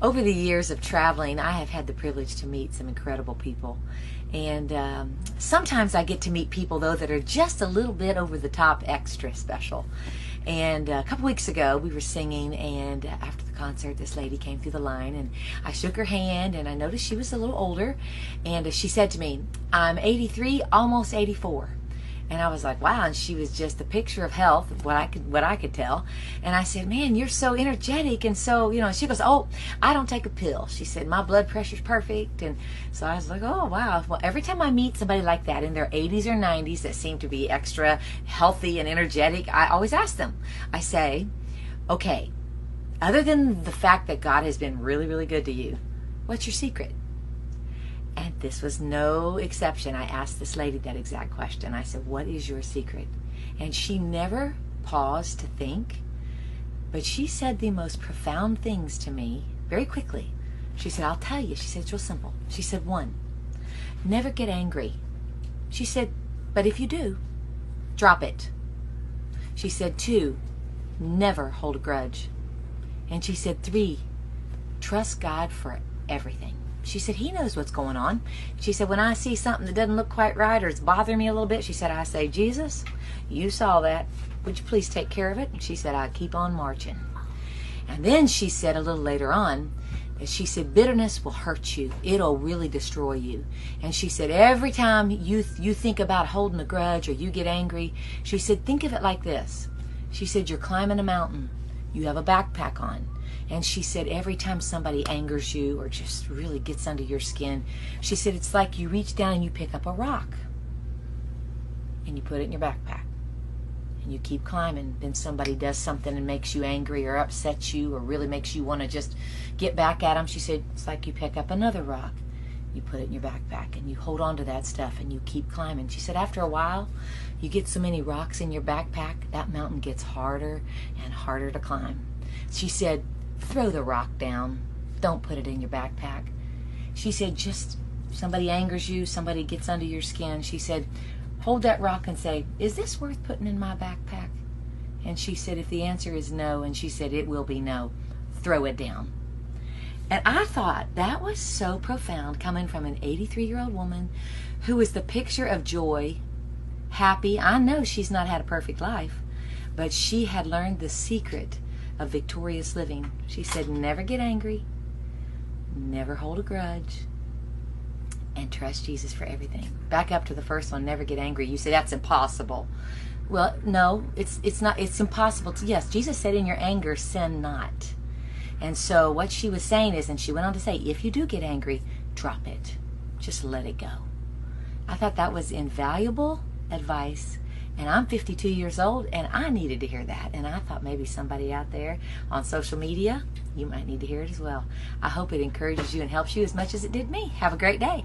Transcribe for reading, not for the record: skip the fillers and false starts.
Over the years of traveling, I have had the privilege to meet some incredible people. And sometimes I get to meet people, though, that are just a little bit over the top extra special. And a couple weeks ago, we were singing, and after the concert, this lady came through the line, and I shook her hand, and I noticed she was a little older, and she said to me, "I'm 83, almost 84." And I was like, wow. And she was just a picture of health, what I could tell. And I said, "Man, you're so energetic." And so, and she goes, "Oh, I don't take a pill." She said, "My blood pressure's perfect." And so I was like, oh, wow. Well, every time I meet somebody like that in their 80s or 90s that seem to be extra healthy and energetic, I always ask them. I say, okay, other than the fact that God has been really, really good to you, what's your secret? And this was no exception. I asked this lady that exact question. I said, "What is your secret?" And she never paused to think, but she said the most profound things to me very quickly. She said, "I'll tell you." She said, "It's real simple." She said, 1, never get angry. She said, "But if you do, drop it." She said, 2, never hold a grudge. And she said, 3, trust God for everything. She said, He knows what's going on. She said, when I see something that doesn't look quite right or it's bothering me a little bit, she said, I say, "Jesus, you saw that. Would you please take care of it?" And she said, "I keep on marching." And then she said a little later on, that she said, bitterness will hurt you. It'll really destroy you. And she said, every time you think about holding a grudge or you get angry, she said, think of it like this. She said, you're climbing a mountain. You have a backpack on. And she said, every time somebody angers you or just really gets under your skin, she said, it's like you reach down and you pick up a rock and you put it in your backpack and you keep climbing. Then somebody does something and makes you angry or upsets you or really makes you want to just get back at them. She said, it's like you pick up another rock, you put it in your backpack and you hold on to that stuff and you keep climbing. She said, after a while, you get so many rocks in your backpack, that mountain gets harder and harder to climb. She said, throw the rock down. Don't put it in your backpack. She said, just somebody angers you, somebody gets under your skin. She said, hold that rock and say, is this worth putting in my backpack? And she said, if the answer is no, and she said, it will be no, throw it down. And I thought that was so profound, coming from an 83-year-old woman who was the picture of joy, happy. I know she's not had a perfect life, but she had learned the secret of victorious living. She said, never get angry, never hold a grudge, and trust Jesus for everything. Back up to the first one, never get angry. You say, that's impossible. Well, no, it's not. It's impossible to, yes, Jesus said, in your anger, sin not. And so what she was saying is, and she went on to say, if you do get angry, drop it. Just let it go. I thought that was invaluable advice. And I'm 52 years old, and I needed to hear that. And I thought maybe somebody out there on social media, you might need to hear it as well. I hope it encourages you and helps you as much as it did me. Have a great day.